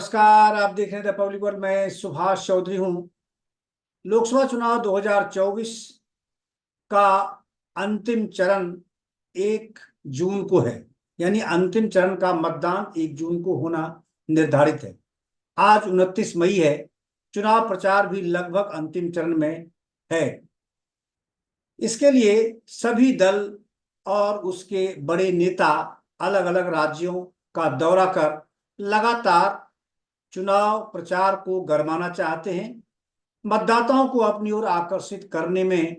नमस्कार। आप देख रहे हैं द पब्लिक वर्ल्ड। मैं सुभाष चौधरी हूं। लोकसभा चुनाव 2024 का अंतिम चरण 1 जून को है। यानी अंतिम चरण का मतदान 1 जून को होना निर्धारित है। आज 29 मई है। चुनाव प्रचार भी लगभग अंतिम चरण में है। इसके लिए सभी दल और उसके बड़े नेता अलग अलग राज्यों का दौरा कर लगातार चुनाव प्रचार को गरमाना चाहते हैं। मतदाताओं को अपनी ओर आकर्षित करने में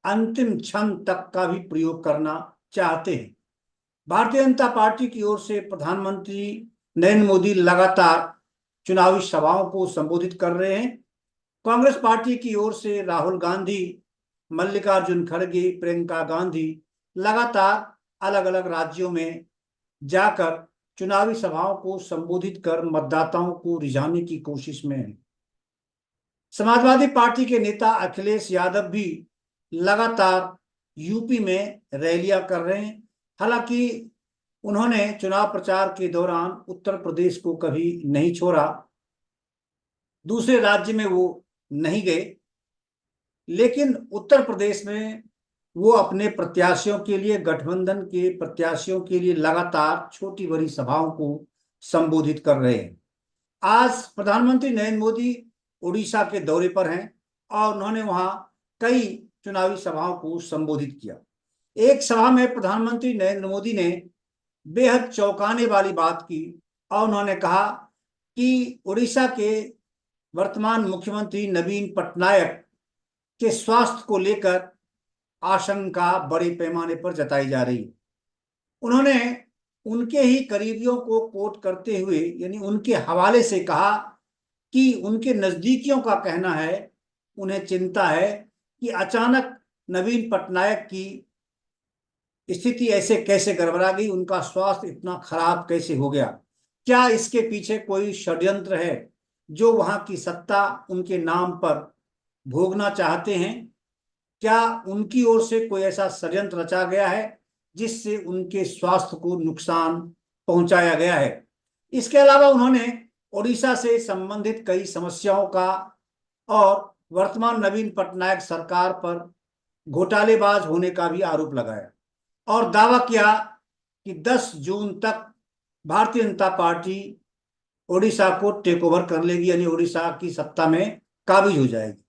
अंतिम क्षण तक का भी प्रयोग करना चाहते हैं। भारतीय जनता पार्टी की ओर से प्रधानमंत्री नरेंद्र मोदी लगातार चुनावी सभाओं को संबोधित कर रहे हैं। कांग्रेस पार्टी की ओर से राहुल गांधी, मल्लिकार्जुन खड़गे, प्रियंका गांधी लगातार अलग अलग राज्यों में जाकर चुनावी सभाओं को संबोधित कर मतदाताओं को रिझाने की कोशिश में है। समाजवादी पार्टी के नेता अखिलेश यादव भी लगातार यूपी में रैलियां कर रहे हैं। हालांकि उन्होंने चुनाव प्रचार के दौरान उत्तर प्रदेश को कभी नहीं छोड़ा, दूसरे राज्य में वो नहीं गए, लेकिन उत्तर प्रदेश में वो अपने प्रत्याशियों के लिए, गठबंधन के प्रत्याशियों के लिए लगातार छोटी बड़ी सभाओं को संबोधित कर रहे हैं। आज प्रधानमंत्री नरेंद्र मोदी उड़ीसा के दौरे पर हैं और उन्होंने वहां कई चुनावी सभाओं को संबोधित किया। एक सभा में प्रधानमंत्री नरेंद्र मोदी ने बेहद चौंकाने वाली बात की और उन्होंने कहा कि उड़ीसा के वर्तमान मुख्यमंत्री नवीन पटनायक के स्वास्थ्य को लेकर आशंका बड़े पैमाने पर जताई जा रही है। उन्होंने उनके ही करीबियों को कोट करते हुए, यानी उनके हवाले से कहा कि उनके नजदीकियों का कहना है, उन्हें चिंता है कि अचानक नवीन पटनायक की स्थिति ऐसे कैसे गड़बड़ा गई, उनका स्वास्थ्य इतना खराब कैसे हो गया। क्या इसके पीछे कोई षड्यंत्र है जो वहां की सत्ता उनके नाम पर भोगना चाहते हैं? क्या उनकी ओर से कोई ऐसा षड्यंत्र रचा गया है जिससे उनके स्वास्थ्य को नुकसान पहुंचाया गया है? इसके अलावा उन्होंने ओडिशा से संबंधित कई समस्याओं का और वर्तमान नवीन पटनायक सरकार पर घोटालेबाज होने का भी आरोप लगाया और दावा किया कि 10 जून तक भारतीय जनता पार्टी ओडिशा को टेक ओवर कर लेगी, यानी ओडिशा की सत्ता में काबिज हो जाएगी।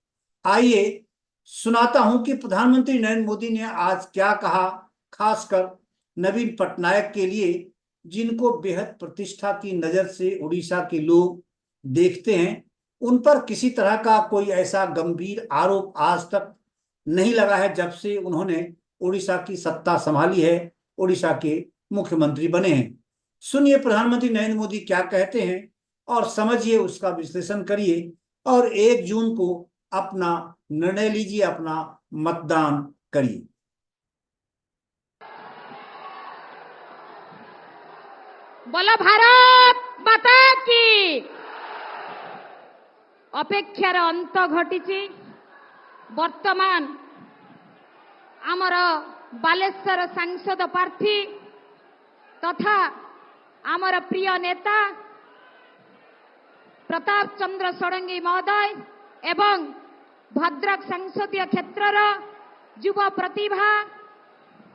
आइए सुनाता हूं कि प्रधानमंत्री नरेंद्र मोदी ने आज क्या कहा, खासकर नवीन पटनायक के लिए, जिनको बेहद प्रतिष्ठा की नजर से उड़ीसा के लोग देखते हैं। उन पर किसी तरह का कोई ऐसा गंभीर आरोप आज तक नहीं लगा है जब से उन्होंने उड़ीसा की सत्ता संभाली है, उड़ीसा के मुख्यमंत्री बने हैं। सुनिए प्रधानमंत्री नरेंद्र मोदी क्या कहते हैं और समझिए, उसका विश्लेषण करिए और 1 जून को अपना निर्णय लीजिए, अपना मतदान करिए। बोलो भारत माता की। अपेक्षार अंत घटी। वर्तमान आमर बालेश्वर सांसद प्रार्थी तथा आमर प्रिय नेता प्रताप चंद्र षडंगी महोदय एवं भद्रक संसदीय क्षेत्रर युवा प्रतिभा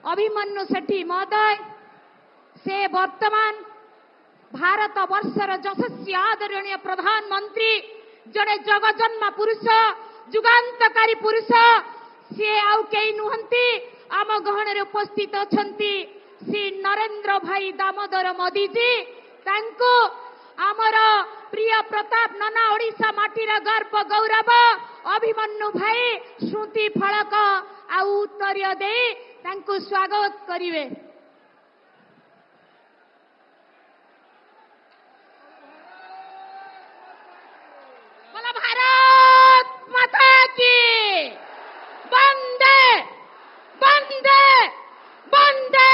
अभिमन्यु सेठी महोदय, से वर्तमान भारत वर्षर यशस्वी आदरणीय प्रधानमंत्री, जड़े जगजन्मा पुरुष, जुगांतकारी पुरुष, सी आउ कई नुहंती, आम गहन उपस्थित अछंती श्री नरेंद्र भाई दामोदर मोदी जी। तांको आमर प्रिय प्रताप नना ओडिशा माटीर गर्व गौरव अभिमन्यु भाई श्रुति फलक आउ उत्तर दे तांको स्वागत करिवे। बोलो भारत माता की। वंदे वंदे वंदे।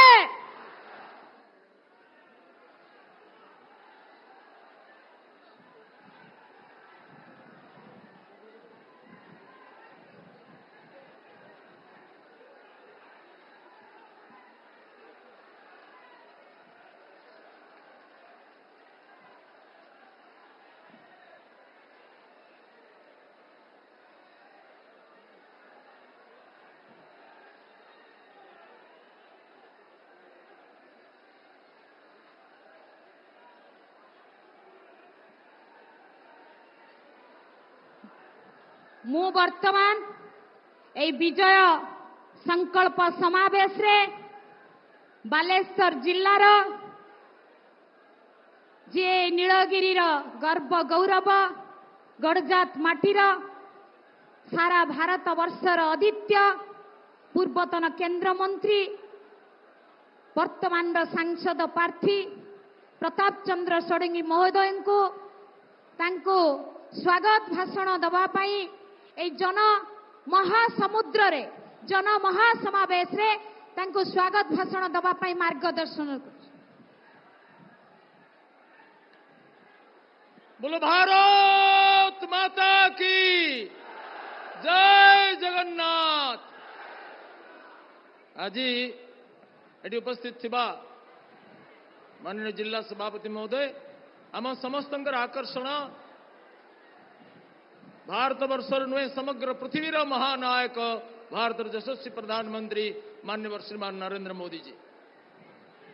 मु वर्तमान ए विजय संकल्प समावेश रे बालेश्वर जिल्लार जे नीलगिरी गर्व गौरव गड़जात माटीर सारा भारत वर्षर आदित्य पूर्वतन केंद्र मंत्री वर्तमान सांसद प्रार्थी प्रताप चंद्र षडंगी महोदय को स्वागत भाषण दवापाई ए जन महासमुद्र रे जन महासमावेश रे तांको स्वागत भाषण दवापाई मार्गदर्शन। बोलो भारत माता की जय जगन्नाथ। आज एटी उपस्थित थिबा माननीय जिला सभापति महोदय आम समस्त आकर्षण भारत वर्षर नुहे समग्र पृथ्वीर महानायक भारत यशस्वी प्रधानमंत्री माननीय श्रीमान नरेंद्र मोदी जी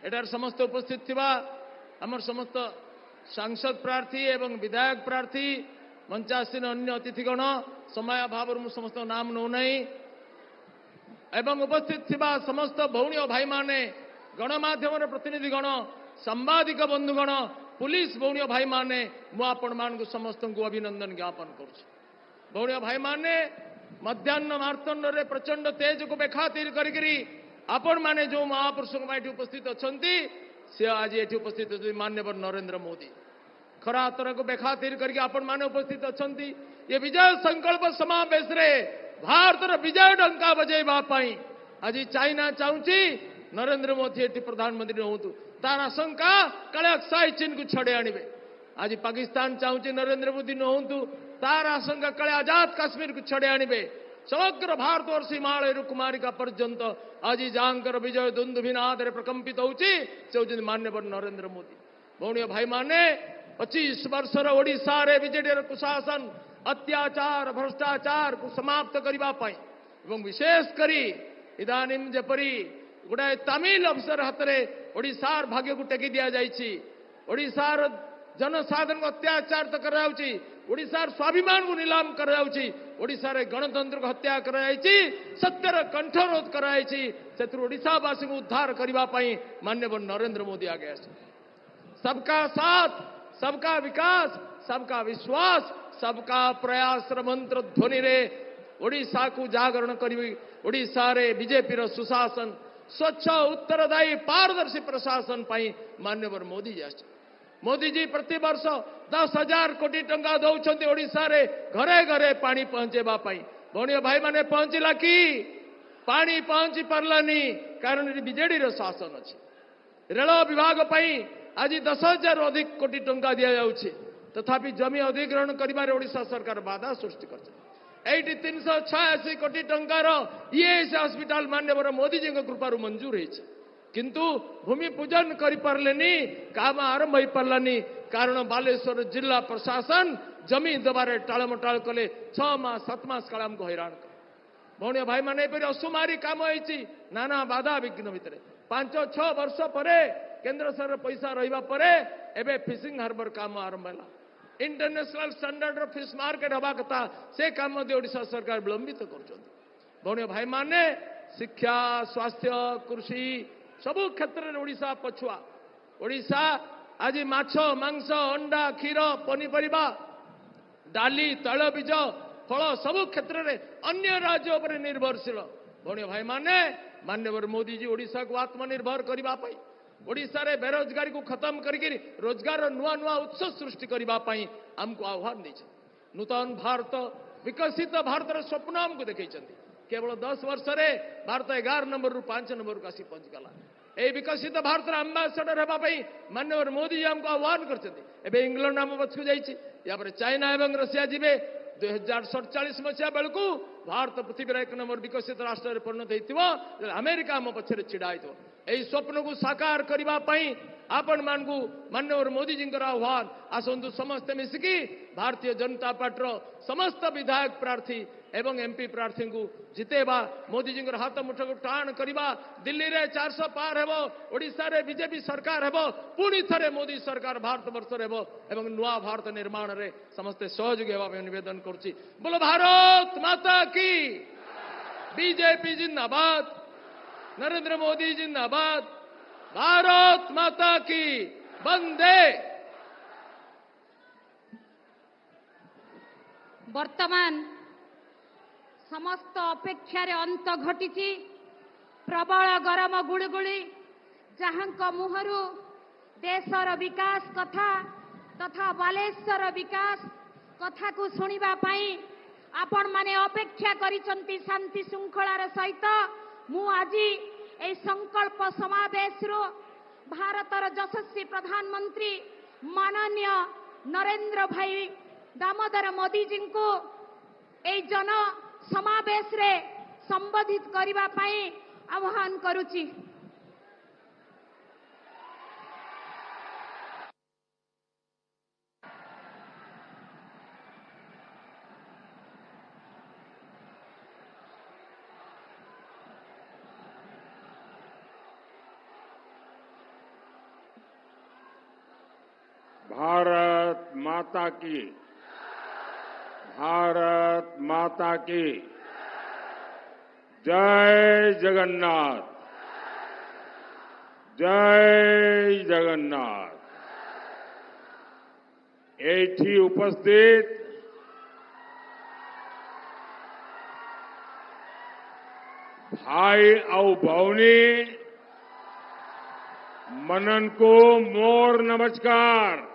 एटार समस्त उपस्थित थिबा आमर समस्त सांसद प्रार्थी एवं विधायक प्रार्थी मंचासीन अन्य अतिथिगण समय अभाव समस्त नाम नौ नहीं एवं उपस्थित थिबा समस्त भौणी भाई माने गणमाध्यम प्रतिनिधिगण सांबादिक बंधुगण पुलिस भौणी भाई माने मु आपण मान समस्त को अभिनंदन ज्ञापन करुछु। भौणी भाई माने मध्याह्न मार्तंड रे प्रचंड तेज को बेखातिर करी आपण माने जो महापुरुष उपस्थित अछंती से आज ये उपस्थित माननीय नरेंद्र मोदी खरा तरह को बेखातिर करके आपण माने उपस्थित अछंती। ये विजय संकल्प समावेश रे भारतर विजय डंका बजेबा पाई आज चाइना चाहूची नरेंद्र मोदी एटी प्रधानमंत्री होतु तार आशंका काले अक्साई चीन को छड़े आनिबे। आज पाकिस्तान चाहूची नरेंद्र मोदी नहोतु तार आशंका काले आजाद काश्मीर को छड़े आनिबे। समग्र भारतवर्ष हिमालय कुमारिका पर्यंत आज जांकर विजय दुंदुभिनाद प्रकंपित होची से होची माननीय नरेंद्र मोदी। भौणी भाई माने 25 वर्षर ओडिशा रे विजेडी कुशासन अत्याचार भ्रष्टाचार को समाप्त करबा पाई एवं विशेष करी इदानीम जेपरी गुडाए तमिल अफसर हाथरे ओडिशार भाग्य को टेकी दिया जाइछि। ओडिशार जनसाधारण अत्याचार तो कराउछि ओडिशार स्वाभिमान को नीलाम कराउछि ओडिशा रे गणतंत्र को हत्या कराइछि सत्यर कंठरोध कराइछि सेतु ओडिशावासी को उद्धार करबा पाई माननीय नरेंद्र मोदी आगे आसे। सबका साथ सबका विकास सबका विश्वास सबका प्रयास मंत्र ध्वनि रे ओडिशा को जागरण करी ओडिशा रे बीजेपी रो सुशासन स्वच्छ उत्तरदायी पारदर्शी प्रशासन पाई माननीय मोदी जी आसे। मोदी जी प्रति वर्ष 10,000 कोटी टंका दौरान ओडिशा रे घरे घरे पानी पहुंचेबा पाई। भौणी भाई माने पहुंचला कि पानी पहुंची पारलानी कारण बीजेडी रो शासन अछि। रेल विभाग पाई आज 10,000 अधिक कोटी टंका दिया जाउछि तथापि जमी अधिग्रहण करिबारे ओडिशा सरकार बाधा सृष्टि करछि। 386 कोटी टंकार ईएस हॉस्पिटल माननीय मोदी जी कृपा मंजूर होइछि किंतु भूमि पूजन करि पारलेनी काम आरंभ हो पारलानी कारण बालेश्वर जिला प्रशासन जमी दबारे टाळमटाळ कले 6 मास 7 मास काल हमको हैरान कर। भौणी भाई माने पर असुमारी काम होइछि नाना बाधा विघ्न भितर 5-6 वर्ष परे केंद्र सरकार पैसा रहिबा परे एबे फिशिंग हार्बर काम आरंभ होला। इंटरनेशनल स्टैंडर्ड फिश मार्केट हवा कथा से काम ओडिशा सरकार विलंबित कर। भौणी भाई माने शिक्षा स्वास्थ्य कृषि सबु क्षेत्र में ओडिशा पछुआ। ओडिशा आज माछ मांस अंडा क्षीर पनीपरिया डाली तैलबीज फल सबु क्षेत्र में अन्य राज्य पर निर्भरशील। भौणी भाई माने माननीय मोदी जी ओडिशा को आत्मनिर्भर करने ओडिशा रे बेरोजगारी को खत्म करके रोजगार नुआ नुआ उत्स सृष्टि करने आमको आह्वान दे। नूतन भारत विकसित भारत स्वप्न आमको देखते केवल 10 वर्ष रे भारत 11 नंबर रु 5 नंबर को आसी पहुंचगला। ए विकसित भारत आंबासडर होगापी माननीय मोदी जी हमको आह्वान करते। इंग्लैंड आम पछक जापर चाइना और रशिया जी 2047 मसीहा बेलू भारत पृथ्वीर 1 नंबर विकसित राष्ट्र परिणत हो अमेरिका आम पछरे छिड़ा यही स्वप्न को साकार करने आपण मानकु मान्यवर मोदी जी आह्वान आसतु समस्ते मिसिकी भारतीय जनता पार्टी समस्त विधायक प्रार्थी एवं एमपी प्रार्थी को जितेबा मोदी जी हाथ मुठ को टाण करवा दिल्ली रे 400 पार हेबो ओडिशा रे बीजेपी सरकार हेबो पुणी थरे मोदी सरकार भारत वर्ष हेबो एवं नुआ भारत निर्माण रे समस्ते सहयोगी हेबा निवेदन करुछि। बोलो भारत माता की, बीजेपी जिंदाबाद, नरेंद्र मोदी जिंदाबाद, भारत माता की, वंदे। वर्तमान समस्त अपेक्षार अंत घटी प्रबल गरम गुड़गुड़ी जहां मुहरु देशर विकास कथा तथा बालेश्वर विकास कथा को सुनिबा पाई आपण माने अपेक्षा करिसंती शांति श्रृंखलार सहित मु आज ए संकल्प समावेश रो भारतर यशस्वी प्रधानमंत्री माननीय नरेंद्र भाई दामोदर मोदी जी को ए जन समावेश रे संबोधित करिबा पाई आह्वान करुछि। भारत माता की, भारत माता की जय जगन्नाथ, जय जगन्नाथ। एठी उपस्थित भाई और भौनी मनन को मोर नमस्कार।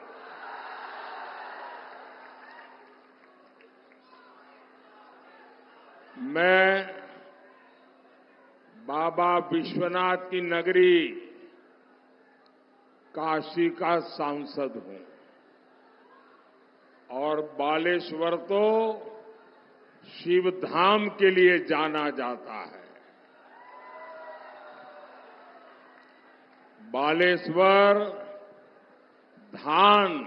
मैं बाबा विश्वनाथ की नगरी काशी का सांसद हूं और बालेश्वर तो शिव धाम के लिए जाना जाता है। बालेश्वर धान,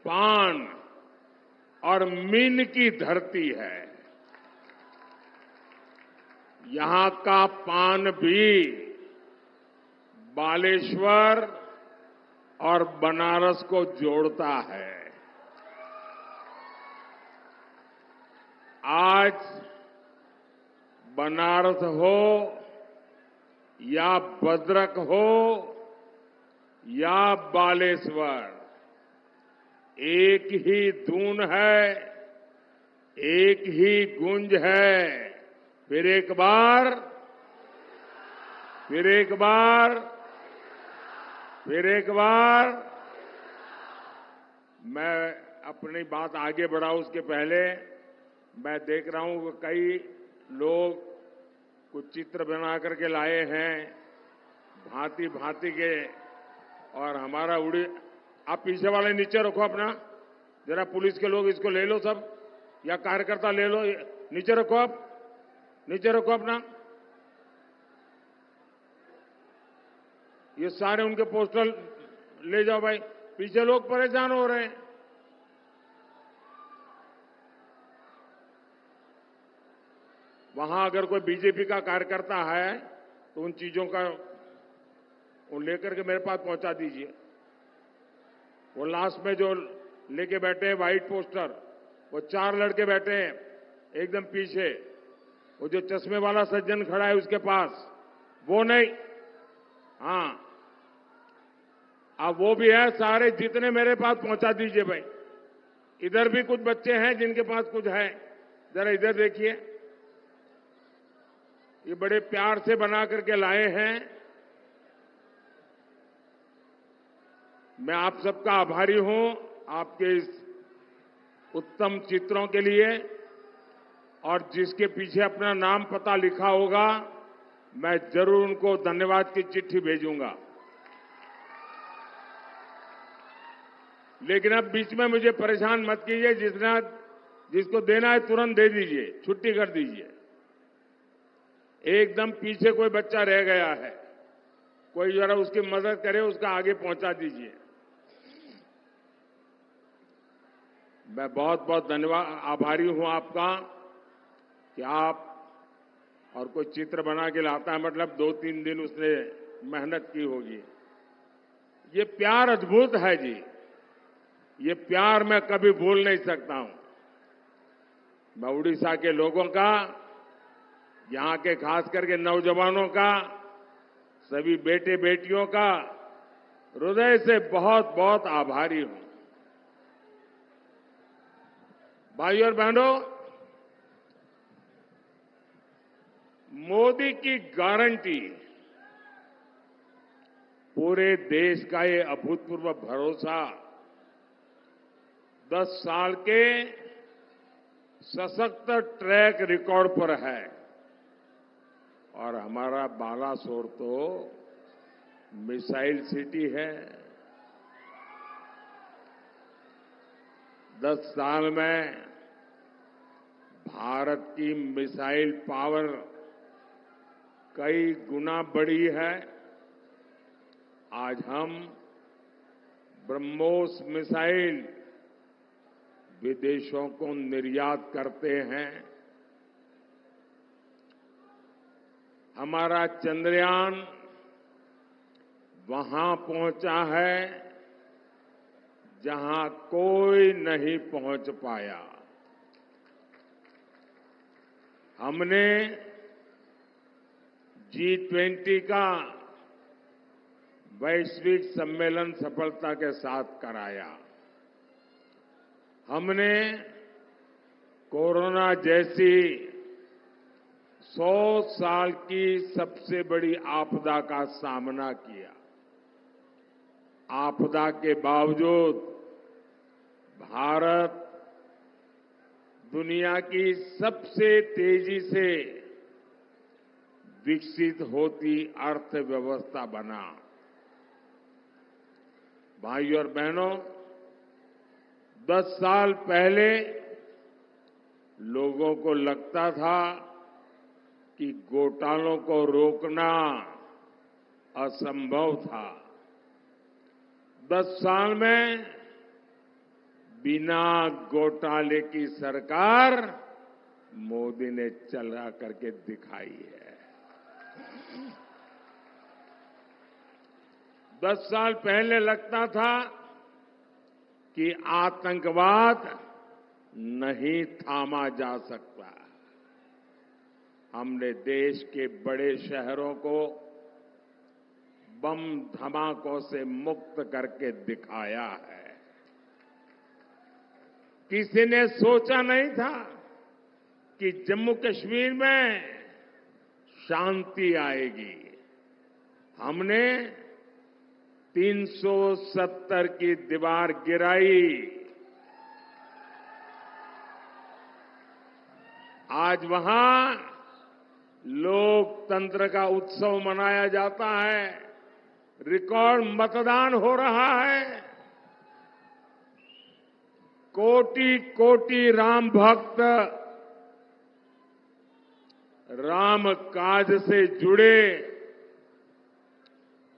पान और मीन की धरती है। यहां का पान भी बालेश्वर और बनारस को जोड़ता है। आज बनारस हो या भद्रक हो या बालेश्वर, एक ही धुन है, एक ही गूंज है। फिर एक बार, फिर एक बार, फिर एक बार। मैं अपनी बात आगे बढ़ाऊं उसके पहले मैं देख रहा हूं कि कई लोग कुछ चित्र बना करके लाए हैं भांति भांति के, और हमारा उड़ी। आप पीछे वाले नीचे रखो अपना, जरा पुलिस के लोग इसको ले लो सब, या कार्यकर्ता ले लो, नीचे रखो, आप नीचे रखो अपना। ये सारे उनके पोस्टर ले जाओ भाई, पीछे लोग परेशान हो रहे हैं। वहां अगर कोई बीजेपी का कार्यकर्ता है तो उन चीजों का उन लेकर के मेरे पास पहुंचा दीजिए। वो लास्ट में जो लेके बैठे हैं व्हाइट पोस्टर, वो 4 लड़के बैठे हैं एकदम पीछे। वो जो चश्मे वाला सज्जन खड़ा है उसके पास, वो नहीं, हाँ अब वो भी है। सारे जितने मेरे पास पहुंचा दीजिए भाई। इधर भी कुछ बच्चे हैं जिनके पास कुछ है, जरा इधर देखिए। ये बड़े प्यार से बना करके लाए हैं। मैं आप सबका आभारी हूं आपके इस उत्तम चित्रों के लिए, और जिसके पीछे अपना नाम पता लिखा होगा मैं जरूर उनको धन्यवाद की चिट्ठी भेजूंगा। लेकिन अब बीच में मुझे परेशान मत कीजिए, जिसको देना है तुरंत दे दीजिए, छुट्टी कर दीजिए। एकदम पीछे कोई बच्चा रह गया है, कोई जरा उसकी मदद करे, उसका आगे पहुंचा दीजिए। मैं बहुत बहुत धन्यवाद आभारी हूं आपका कि आप, और कोई चित्र बना के लाता है मतलब 2-3 दिन उसने मेहनत की होगी। ये प्यार अद्भुत है जी, ये प्यार मैं कभी भूल नहीं सकता हूं। मैं उड़ीसा के लोगों का, यहां के खास करके नौजवानों का, सभी बेटे बेटियों का हृदय से बहुत बहुत आभारी हूं। भाइयों और बहनों, मोदी की गारंटी, पूरे देश का ये अभूतपूर्व भरोसा 10 साल के सशक्त ट्रैक रिकॉर्ड पर है। और हमारा बालासोर तो मिसाइल सिटी है। 10 साल में भारत की मिसाइल पावर कई गुना बढ़ी है। आज हम ब्रह्मोस मिसाइल विदेशों को निर्यात करते हैं। हमारा चंद्रयान वहां पहुंचा है जहां कोई नहीं पहुंच पाया। हमने G20 का वैश्विक सम्मेलन सफलता के साथ कराया। हमने कोरोना जैसी 100 साल की सबसे बड़ी आपदा का सामना किया। आपदा के बावजूद भारत दुनिया की सबसे तेजी से विकसित होती अर्थव्यवस्था बना। भाइयों और बहनों, 10 साल पहले लोगों को लगता था कि घोटालों को रोकना असंभव था। 10 साल में बिना घोटाले की सरकार मोदी ने चला करके दिखाई है। 10 साल पहले लगता था कि आतंकवाद नहीं थामा जा सकता। हमने देश के बड़े शहरों को बम धमाकों से मुक्त करके दिखाया है। किसी ने सोचा नहीं था कि जम्मू कश्मीर में शांति आएगी। हमने 370 की दीवार गिराई। आज वहां लोकतंत्र का उत्सव मनाया जाता है। रिकॉर्ड मतदान हो रहा है। कोटि कोटि राम भक्त राम काज से जुड़े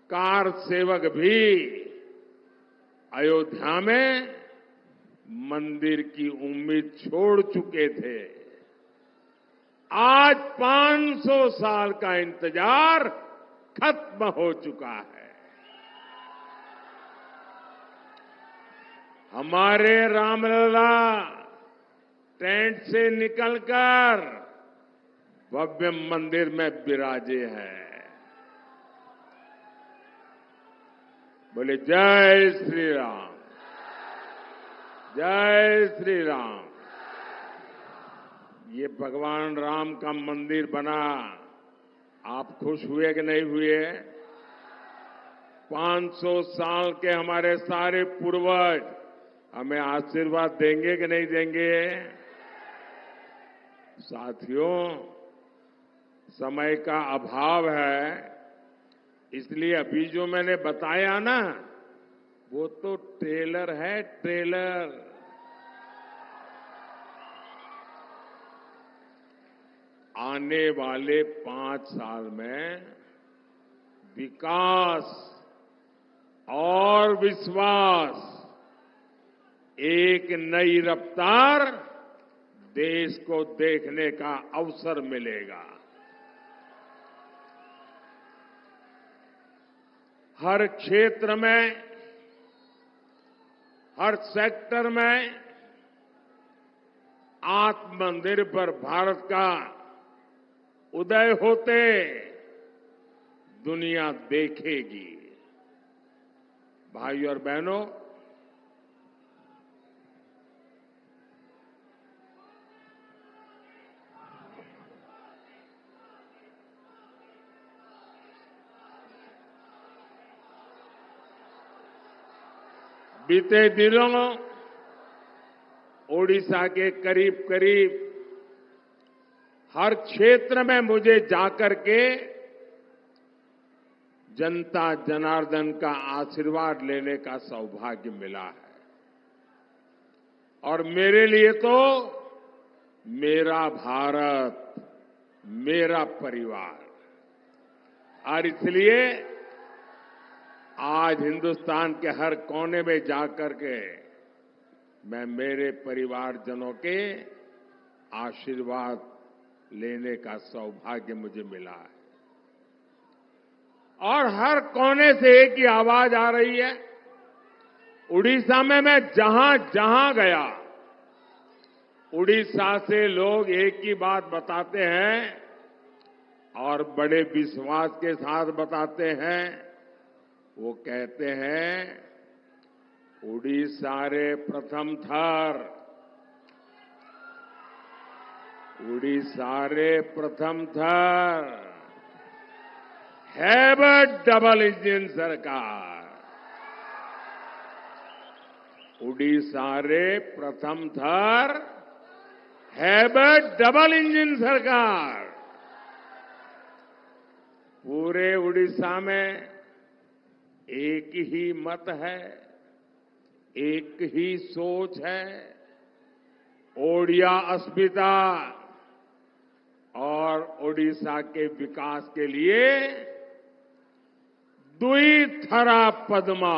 कार सेवक भी अयोध्या में मंदिर की उम्मीद छोड़ चुके थे। आज 500 साल का इंतजार खत्म हो चुका है। हमारे रामलला टेंट से निकलकर भव्य मंदिर में विराजे हैं। बोले जय श्री राम, जय श्री राम। ये भगवान राम का मंदिर बना, आप खुश हुए कि नहीं हुए? 500 साल के हमारे सारे पूर्वज हमें आशीर्वाद देंगे कि नहीं देंगे? साथियों, समय का अभाव है, इसलिए अभी जो मैंने बताया ना, वो तो ट्रेलर है, ट्रेलर। आने वाले 5 साल में विकास और विश्वास, एक नई रफ्तार देश को देखने का अवसर मिलेगा। हर क्षेत्र में, हर सेक्टर में आत्मनिर्भर भारत का उदय होते दुनिया देखेगी। भाइयों और बहनों, बीते दिनों ओडिशा के करीब करीब हर क्षेत्र में मुझे जाकर के जनता जनार्दन का आशीर्वाद लेने का सौभाग्य मिला है। और मेरे लिए तो मेरा भारत, मेरा परिवार, और इसलिए आज हिंदुस्तान के हर कोने में जाकर के मैं मेरे परिवारजनों के आशीर्वाद लेने का सौभाग्य मुझे मिला है। और हर कोने से एक ही आवाज आ रही है। उड़ीसा में मैं जहां जहां गया, उड़ीसा से लोग एक ही बात बताते हैं और बड़े विश्वास के साथ बताते हैं। वो कहते हैं, उड़ीसा रे प्रथम थर, उड़ीसा रे प्रथम थर, है डबल इंजन सरकार। उड़ीसा रे प्रथम थर, है डबल इंजन सरकार। पूरे उड़ीसा में एक ही मत है, एक ही सोच है। ओडिया अस्मिता और ओडिशा के विकास के लिए द्विथरा पद्मा,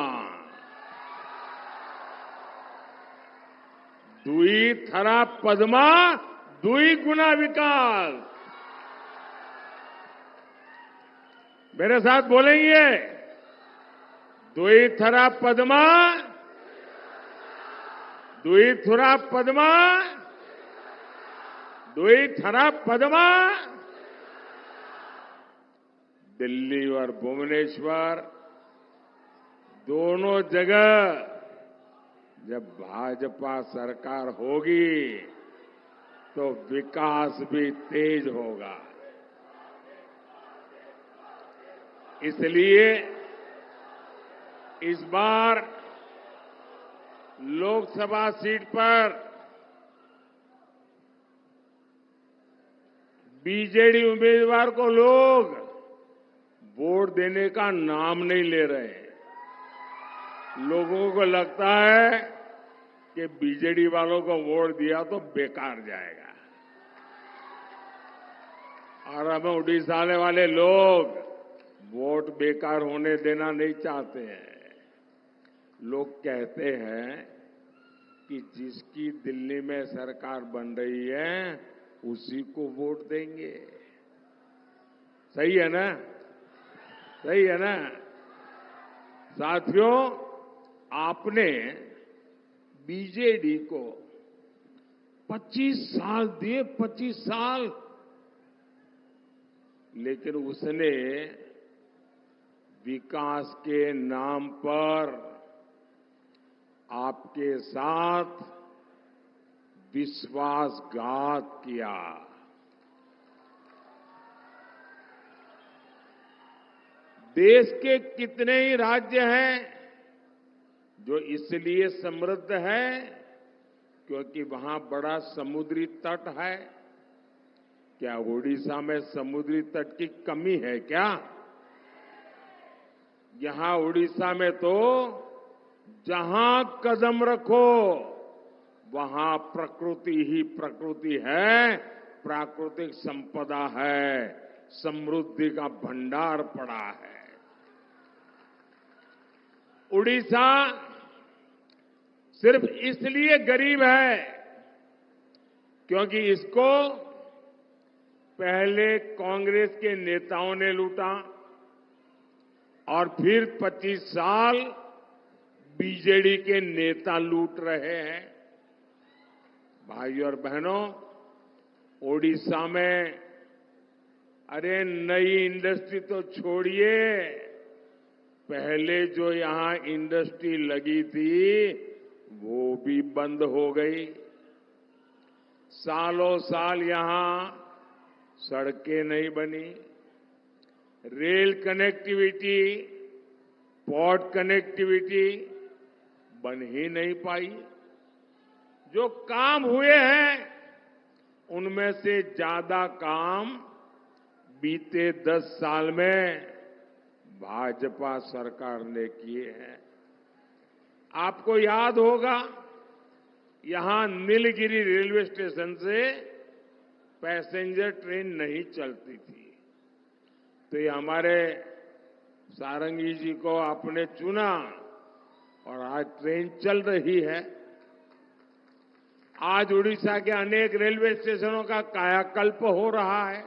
द्विथरा पद्मा, द्विगुना विकास। मेरे साथ बोलेंगे, द्विथरा पद्मा, द्विथरा पद्मा, द्विथरा पद्मा। दिल्ली और भुवनेश्वर दोनों जगह जब भाजपा सरकार होगी तो विकास भी तेज होगा। इसलिए इस बार लोकसभा सीट पर बीजेडी उम्मीदवार को लोग वोट देने का नाम नहीं ले रहे। लोगों को लगता है कि बीजेडी वालों को वोट दिया तो बेकार जाएगा। और हमें उड़ीसा वाले लोग वोट बेकार होने देना नहीं चाहते हैं। लोग कहते हैं कि जिसकी दिल्ली में सरकार बन रही है उसी को वोट देंगे। सही है ना? सही है ना? साथियों, आपने बीजेडी को 25 साल दिए, 25 साल, लेकिन उसने विकास के नाम पर आपके साथ विश्वासघात किया। देश के कितने ही राज्य हैं जो इसलिए समृद्ध है क्योंकि वहां बड़ा समुद्री तट है। क्या ओडिशा में समुद्री तट की कमी है क्या? यहां उड़ीसा में तो जहां कदम रखो वहां प्रकृति ही प्रकृति है, प्राकृतिक संपदा है, समृद्धि का भंडार पड़ा है। उड़ीसा सिर्फ इसलिए गरीब है क्योंकि इसको पहले कांग्रेस के नेताओं ने लूटा और फिर 25 साल बीजेडी के नेता लूट रहे हैं। भाइयों और बहनों, ओडिशा में अरे नई इंडस्ट्री तो छोड़िए, पहले जो यहां इंडस्ट्री लगी थी वो भी बंद हो गई। सालों साल यहां सड़कें नहीं बनी, रेल कनेक्टिविटी, पोर्ट कनेक्टिविटी बन ही नहीं पाई। जो काम हुए हैं उनमें से ज्यादा काम बीते 10 साल में भाजपा सरकार ने किए हैं। आपको याद होगा, यहां नीलगिरी रेलवे स्टेशन से पैसेंजर ट्रेन नहीं चलती थी, तो ये हमारे सारंगी जी को आपने चुना और आज ट्रेन चल रही है। आज उड़ीसा के अनेक रेलवे स्टेशनों का कायाकल्प हो रहा है।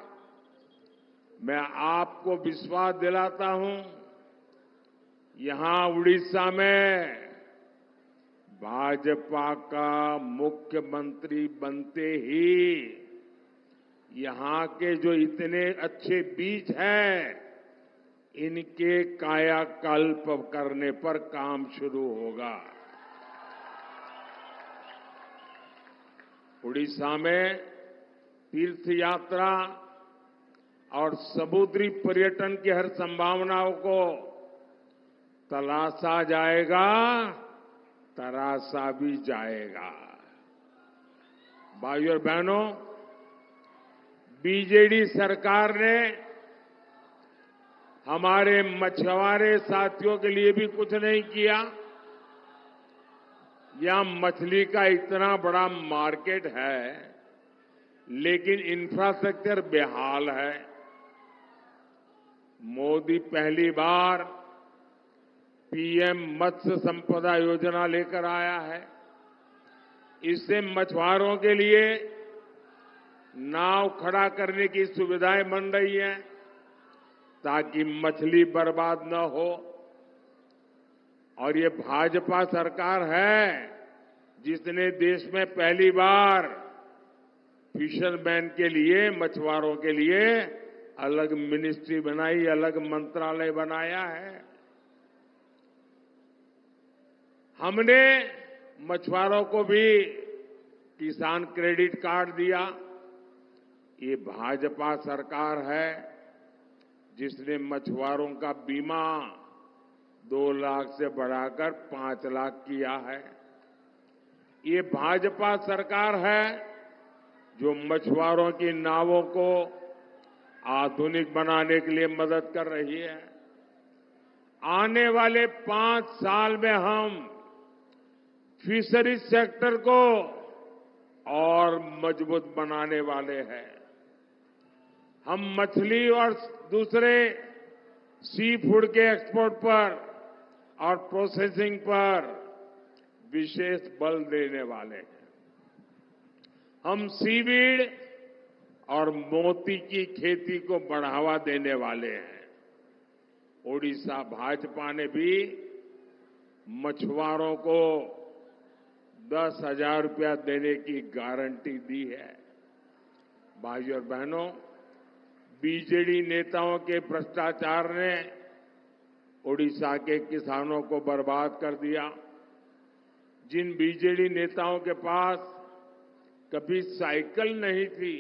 मैं आपको विश्वास दिलाता हूं, यहां उड़ीसा में भाजपा का मुख्यमंत्री बनते ही यहां के जो इतने अच्छे बीज हैं, इनके कायाकल्प करने पर काम शुरू होगा। उड़ीसा में तीर्थ यात्रा और समुद्री पर्यटन की हर संभावनाओं को तलाशा जाएगा, तराशा भी जाएगा। भाइयों और बहनों, बीजेडी सरकार ने हमारे मछुआरे साथियों के लिए भी कुछ नहीं किया। यहां मछली का इतना बड़ा मार्केट है, लेकिन इंफ्रास्ट्रक्चर बेहाल है। मोदी पहली बार पीएम मत्स्य संपदा योजना लेकर आया है। इससे मछुआरों के लिए नाव खड़ा करने की सुविधाएं बन रही हैं ताकि मछली बर्बाद न हो। और ये भाजपा सरकार है जिसने देश में पहली बार फिशरमैन के लिए, मछुआरों के लिए अलग मिनिस्ट्री बनाई, अलग मंत्रालय बनाया है। हमने मछुआरों को भी किसान क्रेडिट कार्ड दिया। ये भाजपा सरकार है जिसने मछुआरों का बीमा 2 लाख से बढ़ाकर 5 लाख किया है। ये भाजपा सरकार है जो मछुआरों की नावों को आधुनिक बनाने के लिए मदद कर रही है। आने वाले 5 साल में हम फिशरीज सेक्टर को और मजबूत बनाने वाले हैं। हम मछली और दूसरे सी फूड के एक्सपोर्ट पर और प्रोसेसिंग पर विशेष बल देने वाले हैं। हम सीवीड और मोती की खेती को बढ़ावा देने वाले हैं। ओडिशा भाजपा ने भी मछुआरों को 10,000 रुपया देने की गारंटी दी है। भाइयों और बहनों, बीजेडी नेताओं के भ्रष्टाचार ने ओडिशा के किसानों को बर्बाद कर दिया। जिन बीजेडी नेताओं के पास कभी साइकिल नहीं थी,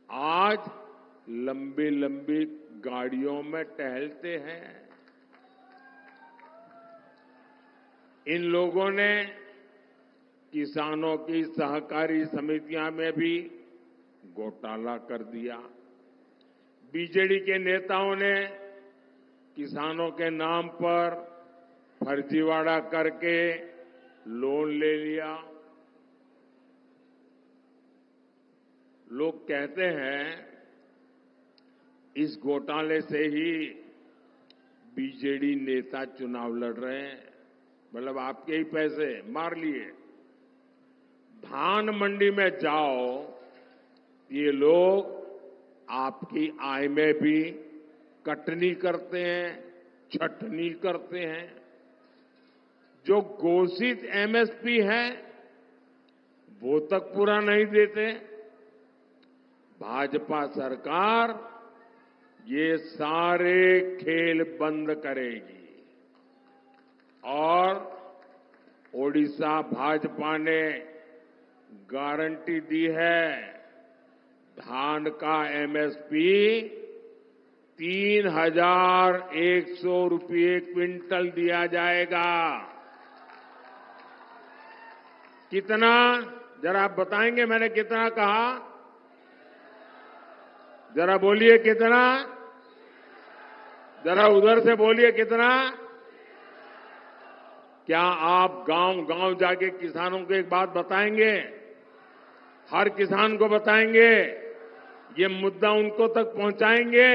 आज लंबी लंबी गाड़ियों में टहलते हैं। इन लोगों ने किसानों की सहकारी समितियां में भी घोटाला कर दिया। बीजेडी के नेताओं ने किसानों के नाम पर फर्जीवाड़ा करके लोन ले लिया। लोग कहते हैं इस घोटाले से ही बीजेडी नेता चुनाव लड़ रहे हैं, मतलब आपके ही पैसे मार लिए। धान मंडी में जाओ, ये लोग आपकी आय में भी कटनी करते हैं, छटनी करते हैं। जो घोषित एमएसपी है वो तक पूरा नहीं देते। भाजपा सरकार ये सारे खेल बंद करेगी और ओडिशा भाजपा ने गारंटी दी है, धान का एमएसपी 3,100 रुपये क्विंटल दिया जाएगा। कितना, जरा आप बताएंगे मैंने कितना कहा? जरा बोलिए कितना, जरा उधर से बोलिए कितना। क्या आप गांव गांव जाके किसानों को एक बात बताएंगे? हर किसान को बताएंगे? ये मुद्दा उनको तक पहुंचाएंगे?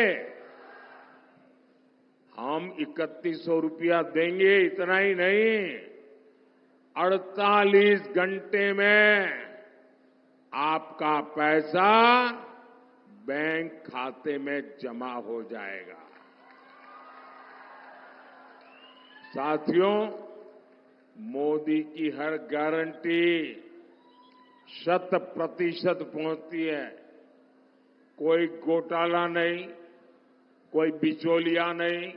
हम 3100 रुपया देंगे, इतना ही नहीं, 48 घंटे में आपका पैसा बैंक खाते में जमा हो जाएगा। साथियों, मोदी की हर गारंटी 100% पहुंचती है। कोई घोटाला नहीं, कोई बिचौलिया नहीं।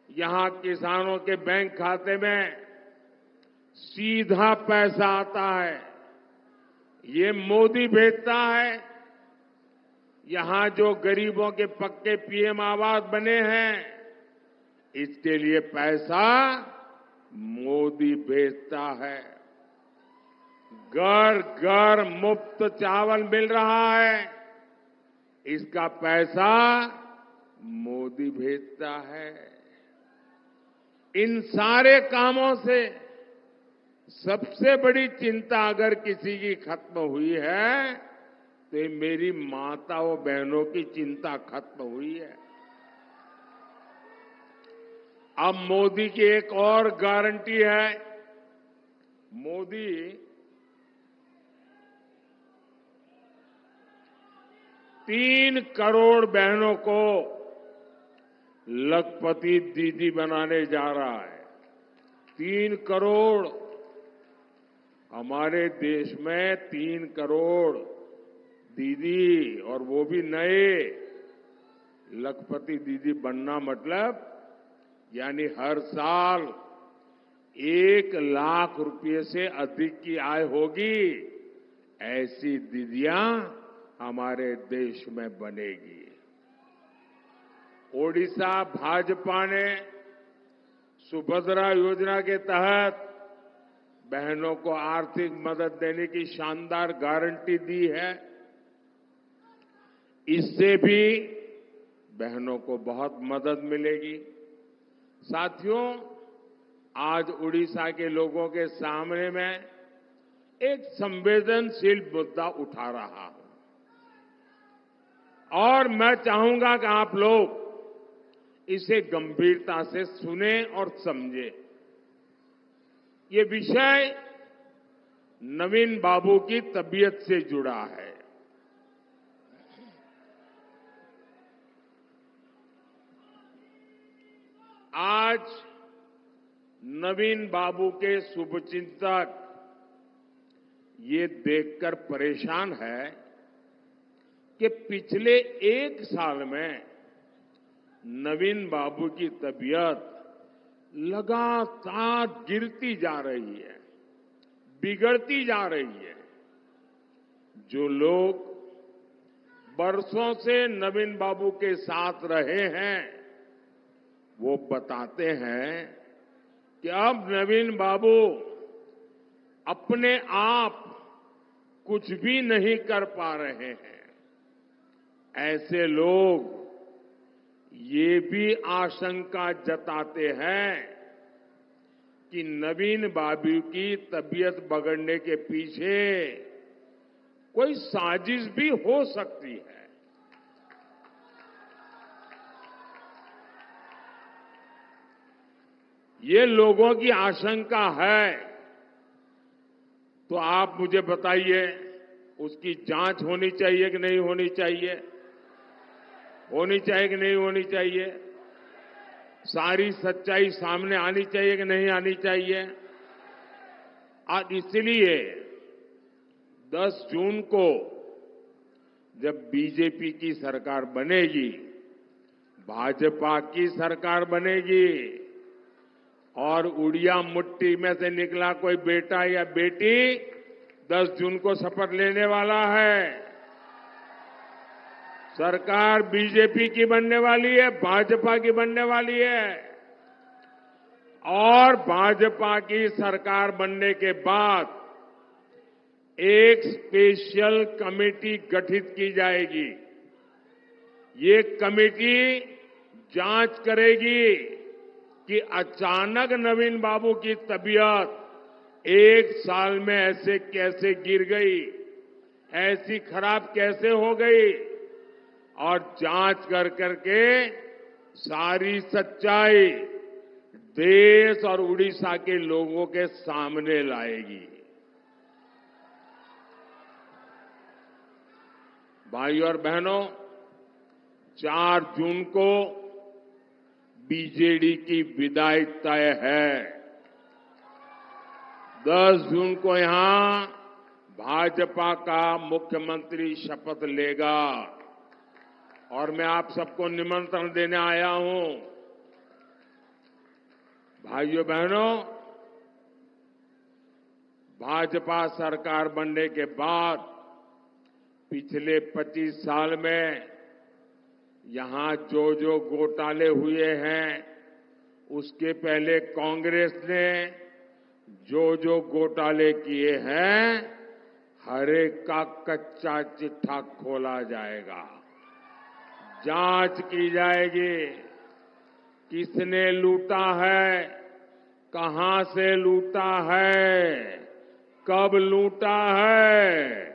यहां किसानों के बैंक खाते में सीधा पैसा आता है, ये मोदी भेजता है। यहां जो गरीबों के पक्के पीएम आवास बने हैं, इसके लिए पैसा मोदी भेजता है। घर घर मुफ्त चावल मिल रहा है, इसका पैसा मोदी भेजता है। इन सारे कामों से सबसे बड़ी चिंता अगर किसी की खत्म हुई है तो ये मेरी माताओं बहनों की चिंता खत्म हुई है। अब मोदी की एक और गारंटी है। मोदी 3 करोड़ बहनों को लखपति दीदी बनाने जा रहा है। 3 करोड़, हमारे देश में 3 करोड़ दीदी, और वो भी नए लखपति दीदी बनना मतलब यानी हर साल 1 लाख रुपए से अधिक की आय होगी, ऐसी दीदियां हमारे देश में बनेगी। ओडिशा भाजपा ने सुभद्रा योजना के तहत बहनों को आर्थिक मदद देने की शानदार गारंटी दी है। इससे भी बहनों को बहुत मदद मिलेगी। साथियों, आज उड़ीसा के लोगों के सामने मैं एक संवेदनशील मुद्दा उठा रहा हूं और मैं चाहूंगा कि आप लोग इसे गंभीरता से सुने और समझें। ये विषय नवीन बाबू की तबीयत से जुड़ा है। आज नवीन बाबू के शुभचिंतक ये देखकर परेशान है कि पिछले 1 साल में नवीन बाबू की तबीयत लगातार गिरती जा रही है, बिगड़ती जा रही है। जो लोग बरसों से नवीन बाबू के साथ रहे हैं वो बताते हैं कि अब नवीन बाबू अपने आप कुछ भी नहीं कर पा रहे हैं। ऐसे लोग ये भी आशंका जताते हैं कि नवीन बाबू की तबीयत बिगड़ने के पीछे कोई साजिश भी हो सकती है। ये लोगों की आशंका है, तो आप मुझे बताइए उसकी जांच होनी चाहिए कि नहीं होनी चाहिए? होनी चाहिए कि नहीं होनी चाहिए? सारी सच्चाई सामने आनी चाहिए कि नहीं आनी चाहिए? आज इसलिए 10 जून को जब बीजेपी की सरकार बनेगी, भाजपा की सरकार बनेगी और उड़िया मुट्ठी में से निकला कोई बेटा या बेटी 10 जून को शपथ लेने वाला है। सरकार बीजेपी की बनने वाली है, भाजपा की बनने वाली है और भाजपा की सरकार बनने के बाद एक स्पेशल कमेटी गठित की जाएगी। ये कमेटी जांच करेगी कि अचानक नवीन बाबू की तबीयत 1 साल में ऐसे कैसे गिर गई, ऐसी खराब कैसे हो गई, और जांच कर करके सारी सच्चाई देश और उड़ीसा के लोगों के सामने लाएगी। भाइयों और बहनों, 4 जून को बीजेडी की विदाई तय है। 10 जून को यहां भाजपा का मुख्यमंत्री शपथ लेगा और मैं आप सबको निमंत्रण देने आया हूं। भाइयों बहनों, भाजपा सरकार बनने के बाद पिछले 25 साल में यहां जो घोटाले हुए हैं, उसके पहले कांग्रेस ने जो घोटाले किए हैं, हर एक का कच्चा चिट्ठा खोला जाएगा, जांच की जाएगी। किसने लूटा है, कहां से लूटा है, कब लूटा है,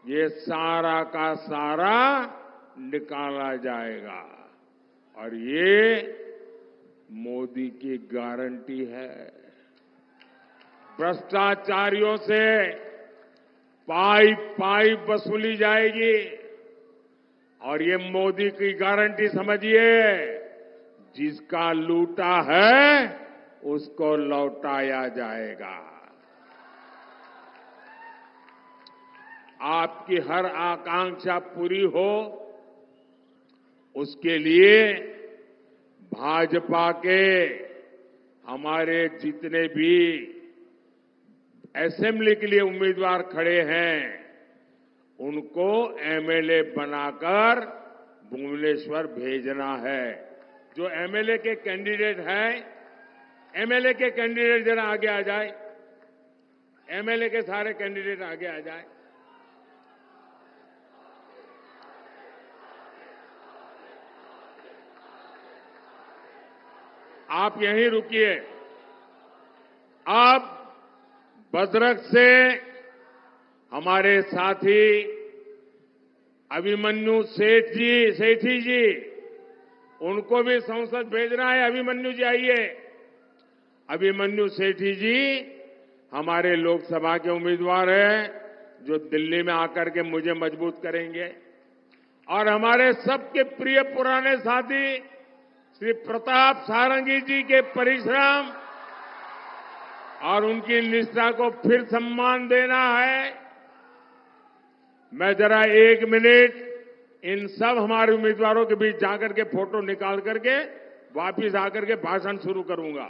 ये सारा का सारा निकाला जाएगा और ये मोदी की गारंटी है। भ्रष्टाचारियों से पाई पाई वसूली जाएगी और ये मोदी की गारंटी समझिए, जिसका लूटा है उसको लौटाया जाएगा। आपकी हर आकांक्षा पूरी हो, उसके लिए भाजपा के हमारे जितने भी असेंबली के लिए उम्मीदवार खड़े हैं, उनको एमएलए बनाकर भुवनेश्वर भेजना है। जो एमएलए के कैंडिडेट हैं, एमएलए के कैंडिडेट जरा आगे आ जाए, एमएलए के सारे कैंडिडेट आगे आ जाए। आप यहीं रुकिए। अब भद्रक से हमारे साथी अभिमन्यु सेठी जी, उनको भी संसद भेजना है। अभिमन्यु जी आइए। अभिमन्यु सेठी जी हमारे लोकसभा के उम्मीदवार हैं, जो दिल्ली में आकर के मुझे मजबूत करेंगे। और हमारे सबके प्रिय पुराने साथी श्री प्रताप सारंगी जी के परिश्रम और उनकी निष्ठा को फिर सम्मान देना है। मैं जरा 1 मिनट इन सब हमारे उम्मीदवारों के बीच जाकर के फोटो निकाल करके वापिस आकर के भाषण शुरू करूंगा।